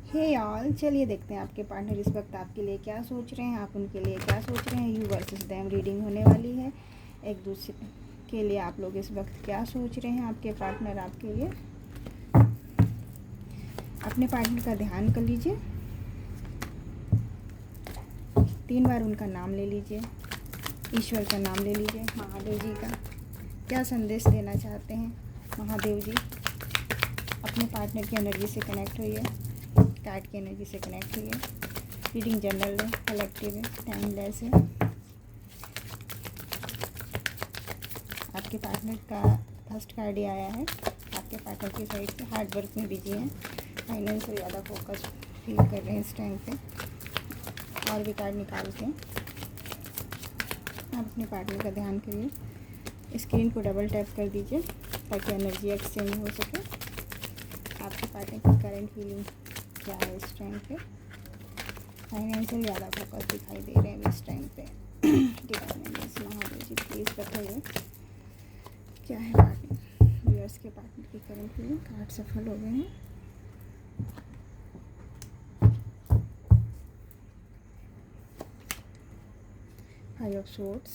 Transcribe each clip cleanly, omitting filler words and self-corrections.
हे all, चलिए देखते हैं आपके पार्टनर इस वक्त आपके लिए क्या सोच रहे हैं, आप उनके लिए क्या सोच रहे हैं। यू वर्सेस देम रीडिंग होने वाली है। एक दूसरे के लिए आप लोग इस वक्त क्या सोच रहे हैं, आपके पार्टनर आपके लिए। अपने पार्टनर का ध्यान कर लीजिए, 3 बार उनका नाम ले लीजिए, ईश्वर का नाम ले लीजिए, महादेव जी का। क्या संदेश देना चाहते हैं महादेव जी। अपने पार्टनर की एनर्जी से कनेक्ट होइए, कार्ड की एनर्जी से कनेक्ट हुई है। रीडिंग जनरल है, कलेक्टिव है, टाइमलेस है। आपके पार्टनर का फर्स्ट कार्ड ही आया है। आपके पार्टनर की साइड से हार्ड वर्क में बिजी हैं, फाइनेंस से ज़्यादा फोकस फील कर रहे हैं इस टाइम पे। और भी कार्ड निकालते हैं। आप अपने पार्टनर का ध्यान करिए, स्क्रीन को डबल टैप कर दीजिए ताकि एनर्जी एक्सचेंज हो सके। आपके पार्टनर की करंट फीलिंग क्या है इस टाइम पे। फाइनेंशियल ज़्यादा फोकस दिखाई दे रहे हैं इस टाइम पे। Divine energy Mahadev ji please बताइए क्या है पार्टनर व्यूअर्स के पार्टनर की करंट फीलिंग। कार्ड सफल हो गए हैं। Five of swords,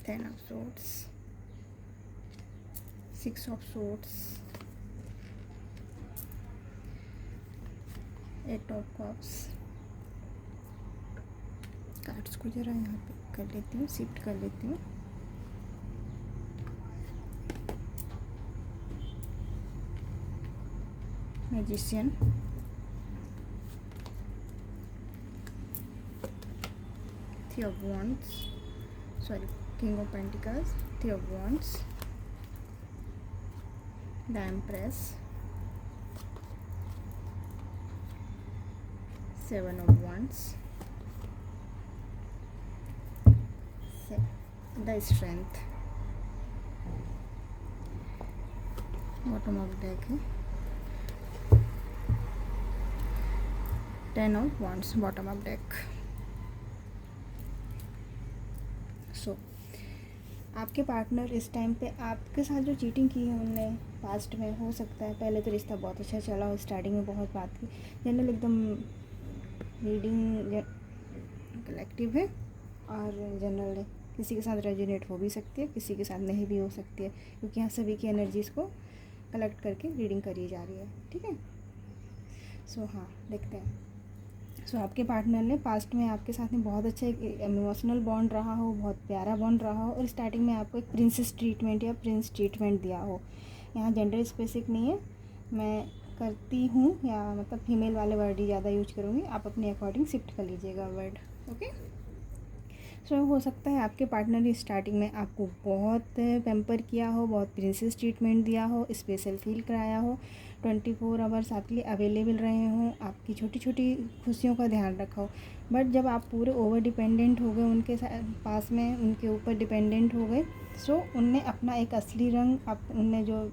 ten of swords, six of swords, eight of cups. Cards को जरा यहाँ पे कर लेती हूँ, शिफ्ट कर लेती हूँ। Magician, three of wands, sorry king of pentacles, three of wands, the empress, seven of wands, the strength. Bottom of deck है, ten of wands bottom of deck. So आपके पार्टनर इस टाइम पे आपके साथ जो चीटिंग की है उनने पास्ट में, हो सकता है पहले तो रिश्ता बहुत अच्छा चला हो, स्टार्टिंग में बहुत बात की। जनरल एकदम रीडिंग कलेक्टिव है और जनरल है। किसी के साथ रेजोनेट हो भी सकती है, किसी के साथ नहीं भी हो सकती है, क्योंकि यहाँ सभी की एनर्जीज़ को कलेक्ट करके रीडिंग करी जा रही है। ठीक है। सो हाँ, देखते हैं। सो आपके पार्टनर ने पास्ट में आपके साथ में बहुत अच्छा एक इमोशनल बॉन्ड रहा हो, बहुत प्यारा बॉन्ड रहा हो, और स्टार्टिंग में आपको एक प्रिंसेस ट्रीटमेंट या प्रिंस ट्रीटमेंट दिया हो। यहाँ जेंडर स्पेसिफिक नहीं है, मैं करती हूँ या मतलब फीमेल वाले वर्ड ही ज़्यादा यूज करूँगी, आप अपने अकॉर्डिंग शिफ्ट कर लीजिएगा वर्ड। ओके। सो हो सकता है आपके पार्टनर ने स्टार्टिंग में आपको बहुत पैम्पर किया हो, बहुत प्रिंसेस ट्रीटमेंट दिया हो, स्पेशल फील कराया हो, 24 आवर्स आपके लिए अवेलेबल रहे हों, आपकी छोटी छोटी खुशियों का ध्यान रखा हो। बट जब आप पूरे ओवर डिपेंडेंट हो गए उनके पास में, उनके ऊपर डिपेंडेंट हो गए, सो उनने अपना एक असली रंग उनने जो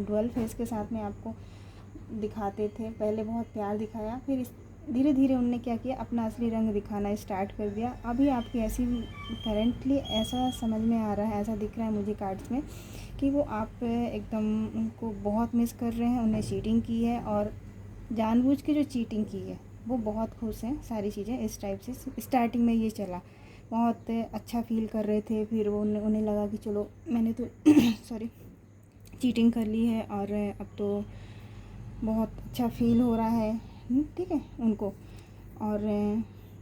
डुअल फेस के साथ में आपको दिखाते थे, पहले बहुत प्यार दिखाया, फिर धीरे धीरे उनने क्या किया, अपना असली रंग दिखाना स्टार्ट कर दिया। अभी आपकी ऐसी करेंटली ऐसा समझ में आ रहा है, ऐसा दिख रहा है मुझे कार्ड्स में कि वो आप एकदम उनको बहुत मिस कर रहे हैं। उन्हें चीटिंग की है और जानबूझ के जो चीटिंग की है वो बहुत खुश हैं। सारी चीज़ें इस टाइप से स्टार्टिंग में ये चला, बहुत अच्छा फील कर रहे थे, फिर वो उन्हें लगा कि चलो मैंने तो सॉरी चीटिंग कर ली है और अब तो बहुत अच्छा फील हो रहा है। ठीक है उनको, और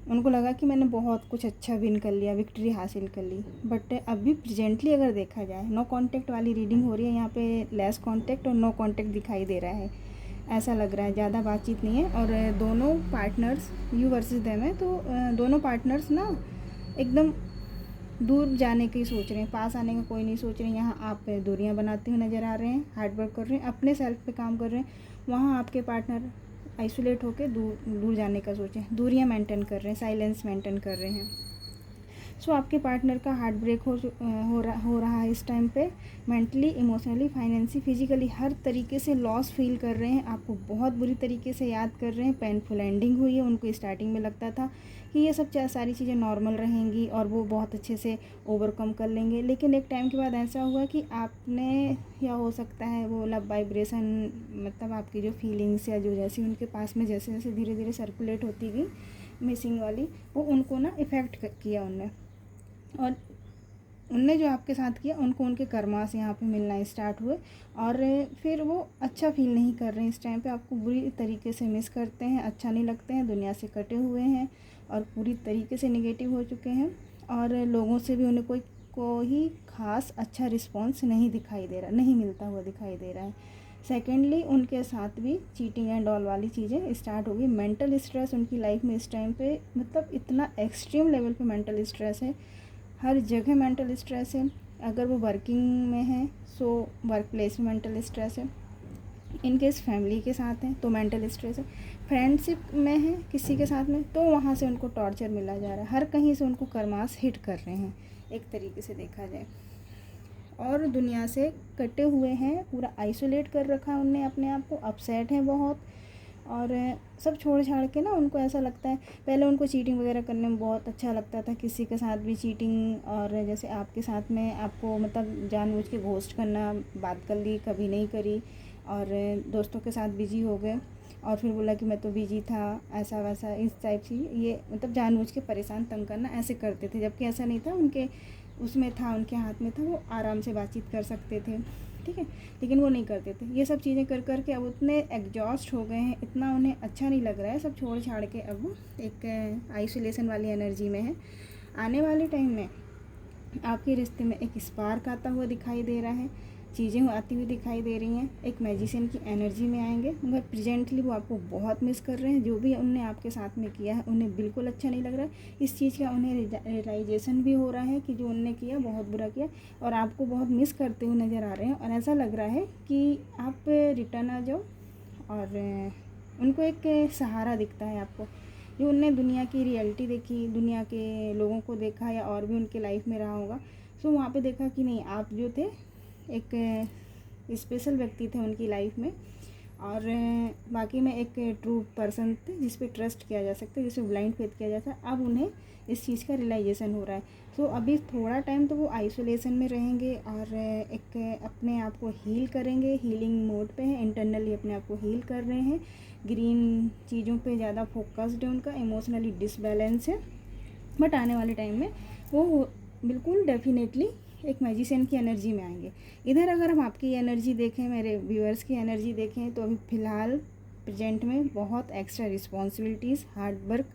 उनको लगा कि मैंने बहुत कुछ अच्छा विन कर लिया, विक्ट्री हासिल कर ली। बट अभी प्रेजेंटली अगर देखा जाए, नो कांटेक्ट वाली रीडिंग हो रही है यहाँ पे, लेस कांटेक्ट और नो कांटेक्ट दिखाई दे रहा है। ऐसा लग रहा है ज़्यादा बातचीत नहीं है। और दोनों पार्टनर्स यू वर्सेस देम है, तो दोनों पार्टनर्स ना एकदम दूर जाने की सोच रहे हैं, पास आने का कोई नहीं सोच रहे हैं। यहाँ आप दूरियाँ बनाते हुए नज़र आ रहे हैं, हार्ड वर्क कर रहे हैं, अपने सेल्फ पे काम कर रहे हैं। वहाँ आपके पार्टनर आइसोलेट होकर दूर जाने का सोचें, दूरियाँ मेंटेन कर रहे हैं, साइलेंस मेंटेन कर रहे हैं। सो आपके पार्टनर का हार्ट ब्रेक हो रहा है इस टाइम पे। मेंटली, इमोशनली, फाइनेंशियली, फिजिकली हर तरीके से लॉस फील कर रहे हैं, आपको बहुत बुरी तरीके से याद कर रहे हैं। पेनफुल एंडिंग हुई है, उनको स्टार्टिंग में लगता था कि ये सब सारी चीज़ें नॉर्मल रहेंगी और वो बहुत अच्छे से ओवरकम कर लेंगे, लेकिन एक टाइम के बाद ऐसा हुआ कि आपने, या हो सकता है वो लव वाइब्रेशन, मतलब आपकी जो फीलिंग्स या जो जैसी उनके पास में जैसे जैसे धीरे धीरे सर्कुलेट होती गई मिसिंग वाली, वो उनको ना इफ़ेक्ट किया उनने, और उनने जो आपके साथ किया उनको उनके कर्मा से यहाँ पे मिलना स्टार्ट हुए, और फिर वो अच्छा फील नहीं कर रहे हैं इस टाइम पे, आपको बुरी तरीके से मिस करते हैं, अच्छा नहीं लगते हैं, दुनिया से कटे हुए हैं और पूरी तरीके से नेगेटिव हो चुके हैं, और लोगों से भी उन्हें कोई ख़ास अच्छा रिस्पॉन्स नहीं मिलता हुआ दिखाई दे रहा है। सेकेंडली, उनके साथ भी चीटिंग एंड ऑल वाली चीज़ें स्टार्ट हो गई। मेंटल स्ट्रेस उनकी लाइफ में इस टाइम पे, मतलब इतना एक्सट्रीम लेवल पे मेंटल स्ट्रेस है, हर जगह मेंटल स्ट्रेस है। अगर वो वर्किंग में है सो वर्क प्लेस में मेंटल स्ट्रेस है, इनकेस फैमिली के साथ हैं तो मेंटल स्ट्रेस है, फ्रेंडशिप में है किसी के साथ में तो वहाँ से उनको टॉर्चर मिला जा रहा है, हर कहीं से उनको कर्मास हिट कर रहे हैं एक तरीके से देखा जाए, और दुनिया से कटे हुए हैं, पूरा आइसोलेट कर रखा है उनने अपने आप को, अपसेट है बहुत, और सब छोड़ छाड़ के ना उनको ऐसा लगता है, पहले उनको चीटिंग वगैरह करने में बहुत अच्छा लगता था, किसी के साथ भी चीटिंग, और जैसे आपके साथ में आपको मतलब जानबूझ के घोस्ट करना, बात कर ली कभी नहीं करी, और दोस्तों के साथ बिजी हो गए और फिर बोला कि मैं तो बिजी था, ऐसा वैसा इस टाइप की, ये मतलब जानबूझ के परेशान तंग करना ऐसे करते थे, जबकि ऐसा नहीं था, उनके उसमें था, उनके हाथ में था, वो आराम से बातचीत कर सकते थे, ठीक है, लेकिन वो नहीं करते थे। ये सब चीज़ें कर कर के अब उतने एग्जॉस्ट हो गए हैं, इतना उन्हें अच्छा नहीं लग रहा है, सब छोड़ छाड़ के अब वो एक आइसोलेशन वाली एनर्जी में है। आने वाले टाइम में आपके रिश्ते में एक स्पार्क आता हुआ दिखाई दे रहा है, चीज़ें आती हुई दिखाई दे रही हैं, एक मैजिशियन की एनर्जी में आएंगे, मगर प्रेजेंटली वो आपको बहुत मिस कर रहे हैं, जो भी उनने आपके साथ में किया है उन्हें बिल्कुल अच्छा नहीं लग रहा है, इस चीज़ का उन्हें रियलाइजेशन भी हो रहा है कि जो उनने किया बहुत बुरा किया, और आपको बहुत मिस करते हुए नज़र आ रहे हैं, और ऐसा लग रहा है कि आप रिटर्न आ जाओ, और उनको एक सहारा दिखता है आपको, जो उनने दुनिया की रियलिटी देखी, दुनिया के लोगों को देखा, या और भी उनके लाइफ में रहा होगा, सो वहाँ पे देखा कि नहीं, आप जो थे एक स्पेशल व्यक्ति थे उनकी लाइफ में, और बाकी में एक ट्रू पर्सन थे जिस पे ट्रस्ट किया जा सकता है, जिसे ब्लाइंड फेथ किया जाता है, अब उन्हें इस चीज़ का रियलाइजेशन हो रहा है। सो अभी थोड़ा टाइम तो वो आइसोलेशन में रहेंगे, और एक अपने आप को हील करेंगे, हीलिंग मोड पे हैं, इंटरनली अपने आप को हील कर रहे हैं, ग्रीन चीज़ों पे ज़्यादा फोकस्ड है, उनका इमोशनली डिसबैलेंस है, बट आने वाले टाइम में वो बिल्कुल डेफिनेटली एक मैजिशियन की एनर्जी में आएंगे। इधर अगर हम आपकी एनर्जी देखें, मेरे व्यूअर्स की एनर्जी देखें, तो अभी फ़िलहाल प्रेजेंट में बहुत एक्स्ट्रा रिस्पॉन्सिबिलिटीज़, हार्ड वर्क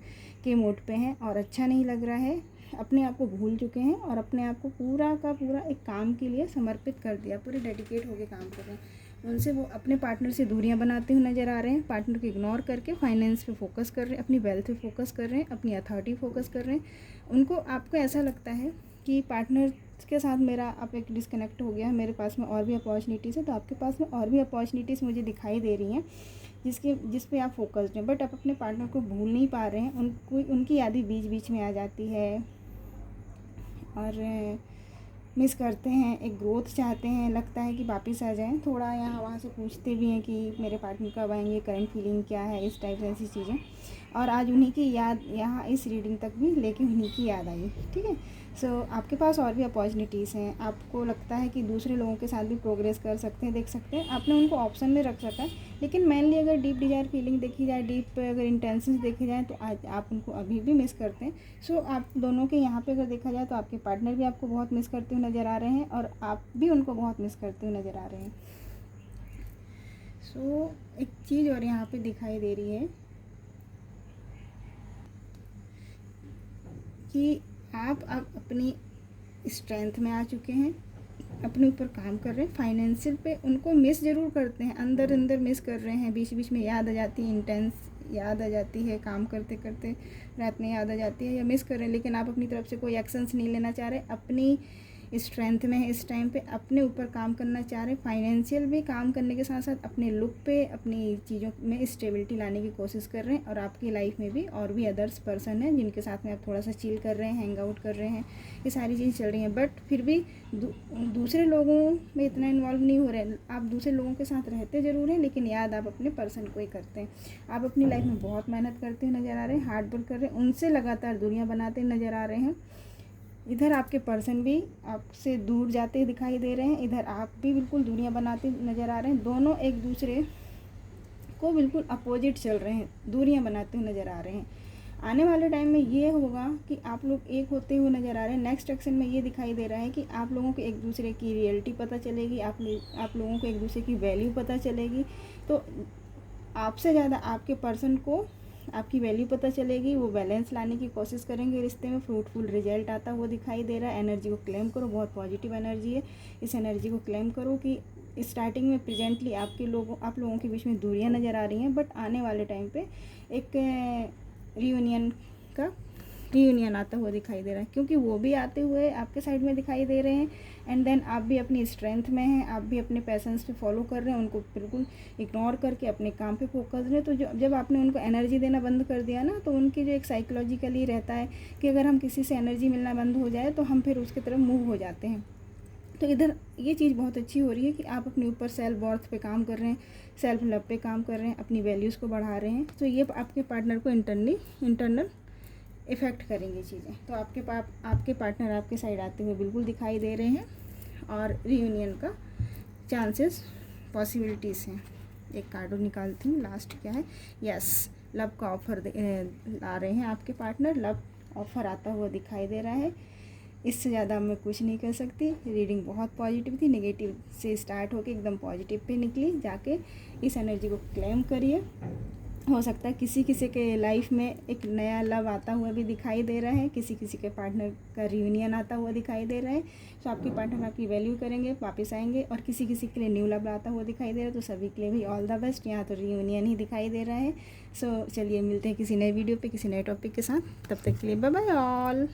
के मोड पे हैं, और अच्छा नहीं लग रहा है, अपने आप को भूल चुके हैं, और अपने आप को पूरा का पूरा एक काम के लिए समर्पित कर दिया, पूरे डेडिकेट होकर काम कर रहे हैं। उनसे वो अपने पार्टनर से दूरियां बनाते हुए नज़र आ रहे हैं, पार्टनर को इग्नोर करके फाइनेंस पे फोकस कर रहे हैं, अपनी वेल्थ पे फोकस कर रहे हैं, अपनी अथॉरिटी फोकस कर रहे हैं। उनको आपको ऐसा लगता है कि पार्टनर के साथ मेरा अब एक डिस्कनेक्ट हो गया है, मेरे पास में और भी अपॉर्चुनिटीज़ है, तो आपके पास में और भी अपॉर्चुनिटीज़ मुझे दिखाई दे रही हैं जिस पे आप फोकस्ड हैं, बट आप अपने पार्टनर को भूल नहीं पा रहे हैं, उनकी यादें बीच बीच में आ जाती है, और मिस करते हैं, एक ग्रोथ चाहते हैं, लगता है कि वापस आ जाएं, थोड़ा यहाँ वहाँ से पूछते भी हैं कि मेरे पार्टनर कब आएंगे, करंट फीलिंग क्या है, इस टाइप से ऐसी चीज़ें, और आज उन्हीं की याद यहाँ इस रीडिंग तक भी लेके उन्हीं की याद आई, ठीक है। सो आपके पास और भी अपॉर्चुनिटीज़ हैं, आपको लगता है कि दूसरे लोगों के साथ भी प्रोग्रेस कर सकते हैं, देख सकते हैं, आपने उनको ऑप्शन में रख रखा है, लेकिन मेनली अगर डीप डिजायर फीलिंग देखी जाए, डीप अगर इंटेंशंस देखे जाए, तो आज आप उनको अभी भी मिस करते हैं। सो आप दोनों के यहाँ पे अगर देखा जाए तो आपके पार्टनर भी आपको बहुत मिस करते हुए नज़र आ रहे हैं, और आप भी उनको बहुत मिस करते हुए नज़र आ रहे हैं। सो एक चीज़ और यहाँ पे दिखाई दे रही है कि आप अब अपनी स्ट्रेंथ में आ चुके हैं, अपने ऊपर काम कर रहे हैं, फाइनेंशियल पे उनको मिस ज़रूर करते हैं, अंदर अंदर मिस कर रहे हैं, बीच बीच में याद आ जाती है, इंटेंस याद आ जाती है, काम करते करते रात में याद आ जाती है, या मिस कर रहे हैं, लेकिन आप अपनी तरफ से कोई एक्शंस नहीं लेना चाह रहे, अपनी स्ट्रेंथ में है इस टाइम पे, अपने ऊपर काम करना चाह रहे हैं, फाइनेंशियल भी काम करने के साथ साथ अपने लुक पे, अपनी चीज़ों में स्टेबिलिटी लाने की कोशिश कर रहे हैं। और आपकी लाइफ में भी और भी अदर्स पर्सन हैं जिनके साथ में आप थोड़ा सा चिल कर रहे हैं, हैंग आउट कर रहे हैं, ये सारी चीज़ें चल रही हैं। बट फिर भी दूसरे लोगों में इतना इन्वॉल्व नहीं हो रहे हैं। आप दूसरे लोगों के साथ रहते ज़रूर हैं, लेकिन याद आप अपने पर्सन को ही करते हैं। आप अपनी लाइफ में बहुत मेहनत करते हुए नज़र आ रहे हैं, हार्ड वर्क कर रहे हैं, उनसे लगातार दूरियाँ बनाते नज़र आ रहे हैं। इधर आपके पर्सन भी आपसे दूर जाते दिखाई दे रहे हैं, इधर आप भी बिल्कुल दूरियां बनाते नज़र आ रहे हैं। दोनों एक दूसरे को बिल्कुल अपोजिट चल रहे हैं, दूरियां बनाते हुए नज़र आ रहे हैं। आने वाले टाइम में ये होगा कि आप लोग एक होते हुए नज़र आ रहे हैं। नेक्स्ट एक्शन में ये दिखाई दे रहा है कि आप लोगों को एक दूसरे की रियलिटी पता चलेगी, आप लोगों को एक दूसरे की वैल्यू पता चलेगी। तो आपसे ज़्यादा आपके पर्सन को आपकी वैल्यू पता चलेगी, वो बैलेंस लाने की कोशिश करेंगे रिश्ते में, फ्रूटफुल रिजल्ट आता हुआ दिखाई दे रहा है। एनर्जी को क्लेम करो, बहुत पॉजिटिव एनर्जी है, इस एनर्जी को क्लेम करो कि स्टार्टिंग में प्रेजेंटली आप लोगों के बीच में दूरियां नज़र आ रही हैं, बट आने वाले टाइम पे एक रियूनियन आता हुआ दिखाई दे रहा है, क्योंकि वो भी आते हुए आपके साइड में दिखाई दे रहे हैं। एंड देन आप भी अपनी स्ट्रेंथ में हैं, आप भी अपने पैशंस पे फॉलो कर रहे हैं, उनको बिल्कुल इग्नोर करके अपने काम पे फोकस रहे हैं। तो जब आपने उनको एनर्जी देना बंद कर दिया ना, तो उनकी जो एक साइकोलॉजिकली रहता है कि अगर हम किसी से एनर्जी मिलना बंद हो जाए तो हम फिर उसकी तरफ मूव हो जाते हैं। तो इधर ये चीज़ बहुत अच्छी हो रही है कि आप अपने ऊपर सेल्फ वर्थ पे काम कर रहे हैं, सेल्फ लव पे काम कर रहे हैं, अपनी वैल्यूज़ को बढ़ा रहे हैं। तो ये आपके पार्टनर को इंटरनल इफ़ेक्ट करेंगी चीज़ें। तो आपके पार्टनर आपके साइड आते हुए बिल्कुल दिखाई दे रहे हैं, और रियूनियन का चांसेस पॉसिबिलिटीज़ हैं। एक कार्ड निकालती हूँ, लास्ट क्या है, यस, लव का ऑफ़र ला रहे हैं आपके पार्टनर, लव ऑफ़र आता हुआ दिखाई दे रहा है। इससे ज़्यादा मैं कुछ नहीं कर सकती। रीडिंग बहुत पॉजिटिव थी, नेगेटिव से स्टार्ट होके एकदम पॉजिटिव पे निकली। जाके इस एनर्जी को क्लेम करिए। हो सकता है किसी के लाइफ में एक नया लव आता हुआ भी दिखाई दे रहा है, किसी के पार्टनर का रियूनियन आता हुआ दिखाई दे रहा है। तो आपके पार्टनर आपकी वैल्यू करेंगे, वापस आएंगे, और किसी के लिए न्यू लव आता हुआ दिखाई दे रहा है। तो सभी के लिए भी ऑल द बेस्ट। यहाँ तो रियूनियन ही दिखाई दे रहा है। सो चलिए मिलते हैं किसी नए वीडियो पे किसी नए टॉपिक के साथ। तब तक के लिए बाय बाय ऑल।